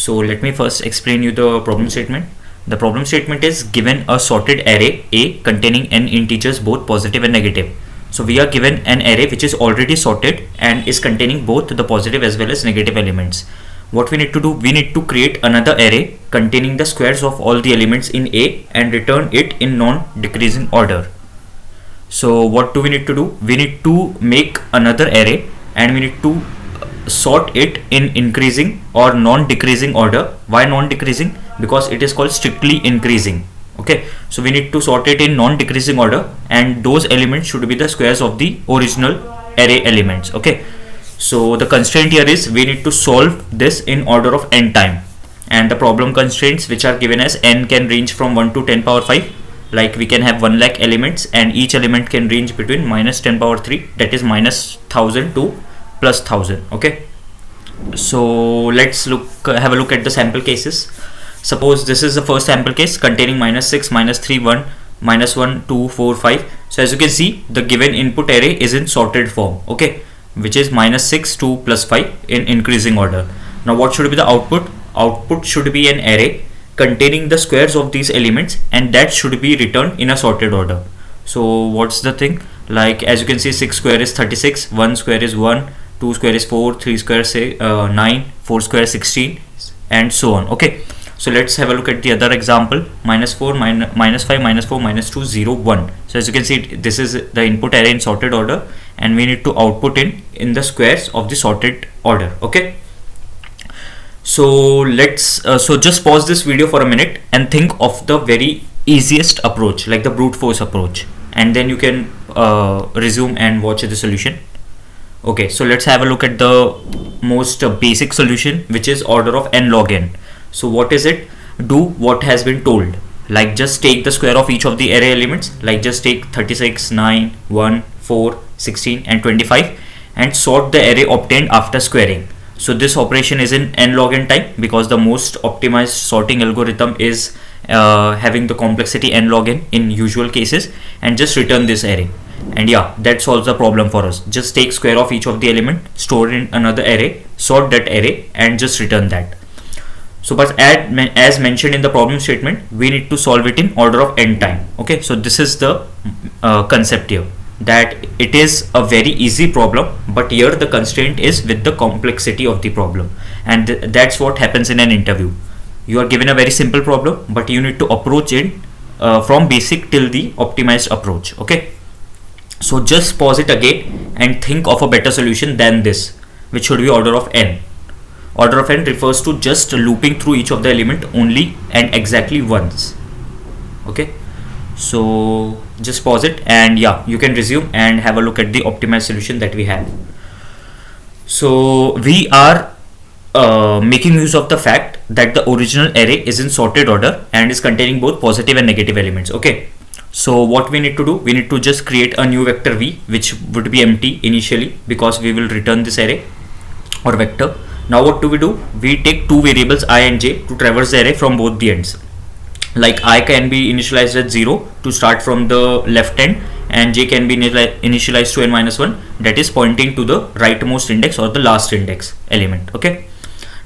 So let me first explain you the problem statement. The problem statement is given a sorted array A containing n integers both positive and negative. So we are given an array which is already sorted and is containing both the positive as well as negative elements. What we need to do, we need to create another array containing the squares of all the elements in A and return it in non-decreasing order. So what do we need to do? We need to make another array and we need to sort it in increasing or non-decreasing order. Why non-decreasing? Because it is called strictly increasing. Okay, so we need to sort it in non-decreasing order and those elements should be the squares of the original array elements. Okay, so the constraint here is we need to solve this in order of n time, and the problem constraints which are given as n can range from 1 to 10 power 5. Like we can have 1 lakh elements and each element can range between minus 10 power 3, that is minus 1000 to plus 1000. Okay, so let's have a look at the sample cases. Suppose this is the first sample case containing minus 6, minus 3, 1, minus 1, 2, 4, 5. So as you can see, the given input array is in sorted form, okay, which is minus 6 to plus 5 in increasing order. Now what should be the output? Output should be an array containing the squares of these elements and that should be returned in a sorted order. So what's the thing? Like as you can see, 6 square is 36, 1 square is 1, 2 square is 4, 3 square is 9, 4 square is 16, and so on. Okay, so let's have a look at the other example. Minus 4, minus 5, minus 4, minus 2, 0, 1. So as you can see, this is the input array in sorted order and we need to output in the squares of the sorted order. Okay, so let's so just pause this video for a minute and think of the very easiest approach, like the brute force approach, and then you can resume and watch the solution. Okay, so let's have a look at the most basic solution, which is order of n log n. So what is it? Do what has been told, like just take the square of each of the array elements, like just take 36, 9, 1, 4, 16 and 25 and sort the array obtained after squaring. So this operation is in n log n time because the most optimized sorting algorithm is having the complexity n log n in usual cases, and just return this array. And yeah, that solves the problem for us. Just take square of each of the element, store in another array, sort that array and just return that. So but as mentioned in the problem statement, we need to solve it in order of n time. Okay, so this is the concept here, that it is a very easy problem, but here the constraint is with the complexity of the problem, and that's what happens in an interview. You are given a very simple problem, but you need to approach it from basic till the optimized approach. Okay, so just pause it again and think of a better solution than this, which should be order of n. Order of n refers to just looping through each of the element only and exactly once. Okay, so just pause it and yeah, you can resume and have a look at the optimized solution that we have. So we are making use of the fact that the original array is in sorted order and is containing both positive and negative elements. Okay, so what we need to do, we need to just create a new vector v, which would be empty initially because we will return this array or vector. Now what do? We take two variables I and j to traverse the array from both the ends. Like I can be initialized at 0 to start from the left end and j can be initialized to n minus 1, that is pointing to the rightmost index or the last index element. Okay,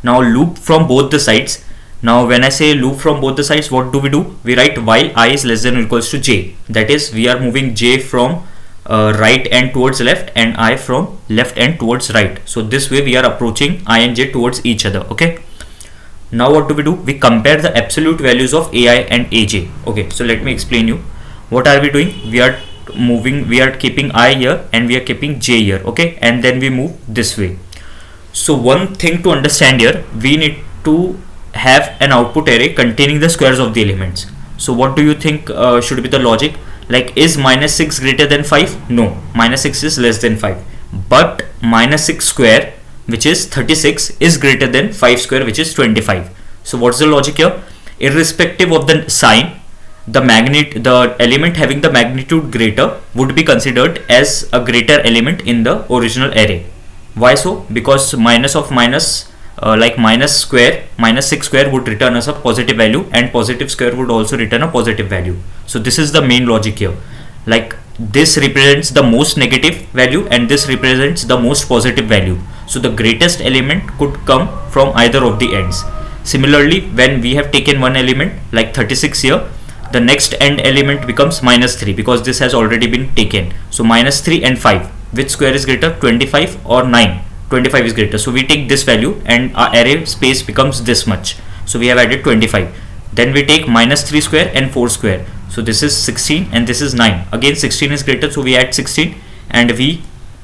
now loop from both the sides. Now when I say loop from both the sides, what do? We write while I is less than or equals to j, that is we are moving j from right end towards left and I from left end towards right. So this way we are approaching I and j towards each other. Okay, now what do? We compare the absolute values of ai and aj. Okay, so let me explain you. What are we doing? We are keeping I here and we are keeping j here. Okay, and then we move this way. So one thing to understand here, we need to have an output array containing the squares of the elements. So what do you think should be the logic? Like, is minus 6 greater than 5? No, minus 6 is less than 5, but minus 6 square, which is 36, is greater than 5 square, which is 25. So what's the logic here? Irrespective of the sign, the element having the magnitude greater would be considered as a greater element in the original array. Why so? Because minus of minus, like minus square, minus 6 square would return us a positive value and positive square would also return a positive value. So this is the main logic here. Like this represents the most negative value and this represents the most positive value. So the greatest element could come from either of the ends. Similarly, when we have taken one element like 36 here, the next end element becomes -3 because this has already been taken. So -3 and 5, which square is greater, 25 or 9? 25 is greater, so we take this value and our array space becomes this much. So we have added 25. Then we take -3 square and 4 square, so this is 16 and this is 9. Again 16 is greater, so we add 16 and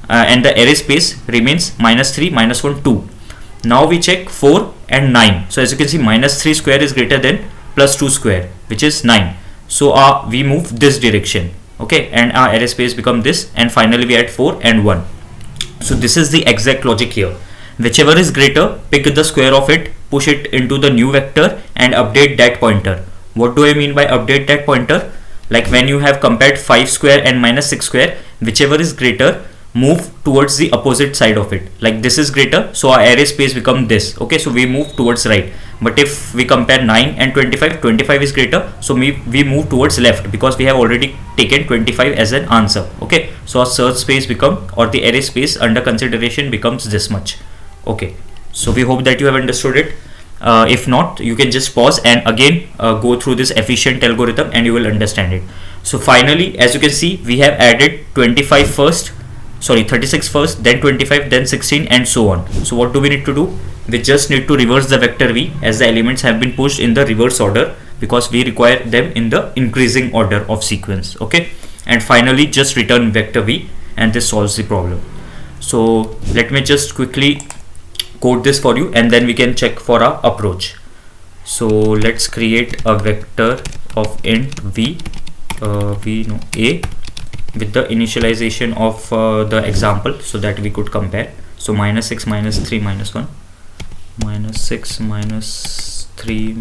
and the array space remains -3, -1, 2. Now we check 4 and 9. So as you can see, -3 square is greater than +2 square, which is 9. So we move this direction, okay, and our array space become this, and finally we add 4 and 1. So this is the exact logic here. Whichever is greater, pick the square of it, push it into the new vector and update that pointer. What do I mean by update that pointer? Like when you have compared 5 square and -6 square, whichever is greater, move towards the opposite side of it. Like this is greater, so our array space become this, okay, so we move towards right. But if we compare 9 and 25, 25 is greater, so we move towards left because we have already taken 25 as an answer, okay. So our search space become, or the array space under consideration becomes this much, okay. So we hope that you have understood it. If not, you can just pause and again go through this efficient algorithm and you will understand it. So finally, as you can see, we have added 36 first, then 25, then 16 and so on. So what do we need to do? We just need to reverse the vector v, as the elements have been pushed in the reverse order because we require them in the increasing order of sequence, okay. And finally just return vector v, and this solves the problem. So let me just quickly code this for you and then we can check for our approach. So let's create a vector of int a with the initialization of the example so that we could compare. So -6, -3, -1, -6, -3,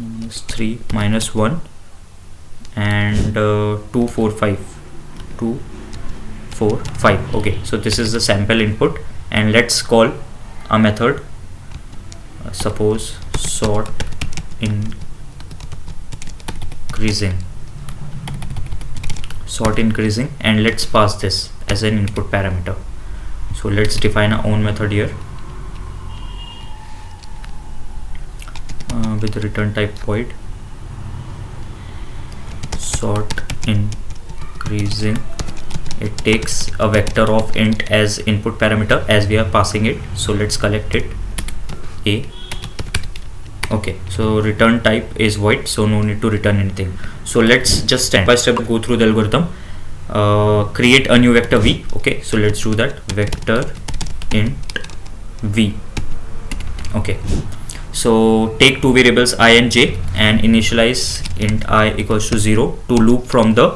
-3, -1, and 2, 4, 5, 2, 4, 5. Okay, so this is the sample input, and let's call a method, suppose sort increasing, and let's pass this as an input parameter. So let's define our own method here with return type void sort increasing. It takes a vector of int as input parameter as we are passing it. So let's collect it, a. Okay, so return type is void, so no need to return anything. So let's just step by step go through the algorithm. Create a new vector v. Okay, so let's do that. Vector int v. Okay, so take two variables I and j and initialize int I equals to 0 to loop from the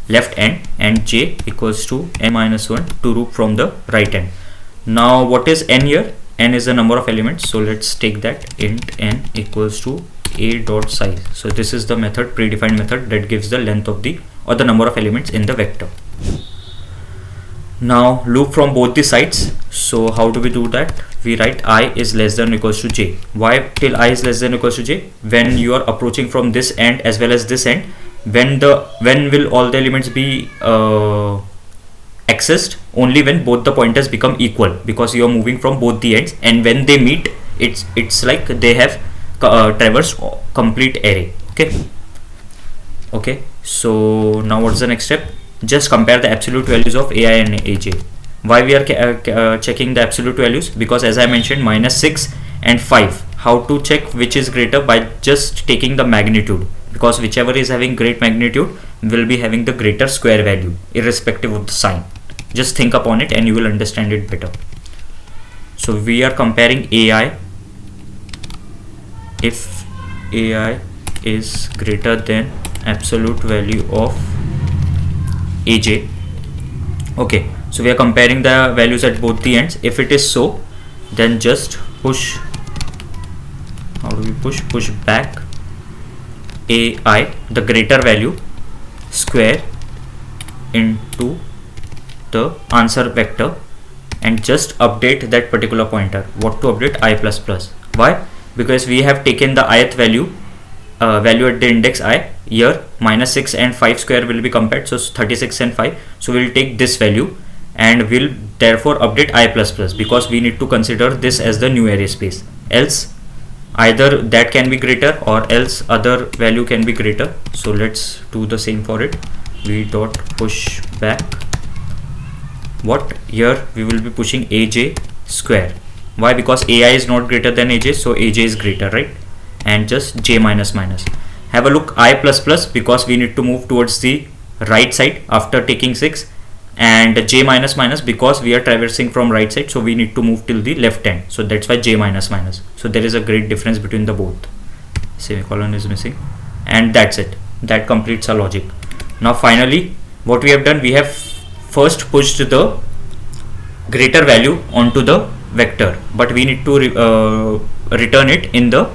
left end and j equals to n-1 to loop from the right end. Now what is n here? N is the number of elements, so let's take that. Int n equals to a dot size. So this is the method, predefined method that gives the length of the or the number of elements in the vector. Now loop from both the sides. So how do we do that? We write I is less than or equals to j. Why till I is less than or equals to j? When you are approaching from this end as well as this end, when will all the elements be accessed? Only when both the pointers become equal, because you are moving from both the ends, and when they meet, it's like they have traversed complete array. Okay, so now what's the next step? Just compare the absolute values of ai and aj. Why we are checking the absolute values? Because as I mentioned, -6 and 5. How to check which is greater? By just taking the magnitude, because whichever is having great magnitude will be having the greater square value irrespective of the sign. Just think upon it and you will understand it better. So we are comparing ai. If ai is greater than absolute value of aj. Okay, so we are comparing the values at both the ends. If it is so, then just push. How do we push? Push back ai, the greater value, square into the answer vector, and just update that particular pointer. What to update? I plus plus. Why? Because we have taken the ith value value at the index I. Here -6 and 5 square will be compared, so 36 and 5. So we'll take this value and we'll therefore update I plus plus, because we need to consider this as the new array space. else either that can be greater or else other value can be greater. So let's do the same for it. V dot push back. What here we will be pushing aj square. Why? Because ai is not greater than aj, so aj is greater, right? And just j minus minus. Have a look I plus plus, because we need to move towards the right side after taking 6, and j minus minus because we are traversing from right side, so we need to move till the left hand, so that's why j minus minus. So there is a great difference between the both. Semicolon is missing, and that's it. That completes our logic. Now finally what we have done, we have first pushed the greater value onto the vector, but we need to return it in the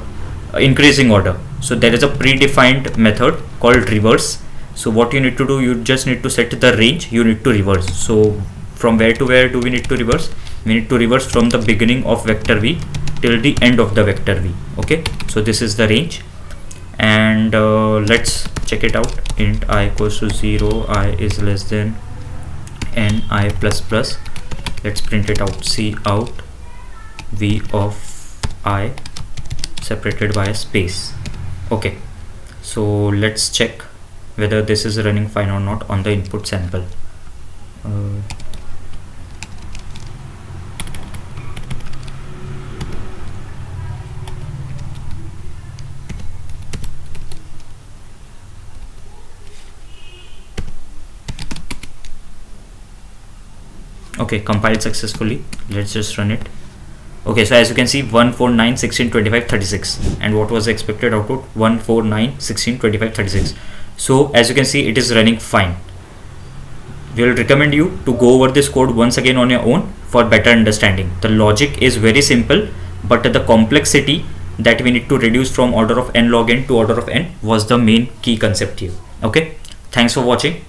increasing order. So there is a predefined method called reverse. So what you need to do, you just need to set the range you need to reverse. So from where to where do we need to reverse? We need to reverse from the beginning of vector v till the end of the vector v. Okay, so this is the range, and let's check it out. Int I equals to 0, I is less than n I plus plus. Let's print it out. C out v of I separated by a space. Okay, so let's check whether this is running fine or not on the input sample. Okay, compiled successfully. Let's just run it. Okay, so as you can see, 1 4 9 16 25 36, and what was the expected output? 1 4 9 16 25 36. So as you can see, it is running fine. We will recommend you to go over this code once again on your own for better understanding. The logic is very simple, but the complexity that we need to reduce from order of n log n to order of n was the main key concept here. Okay, thanks for watching.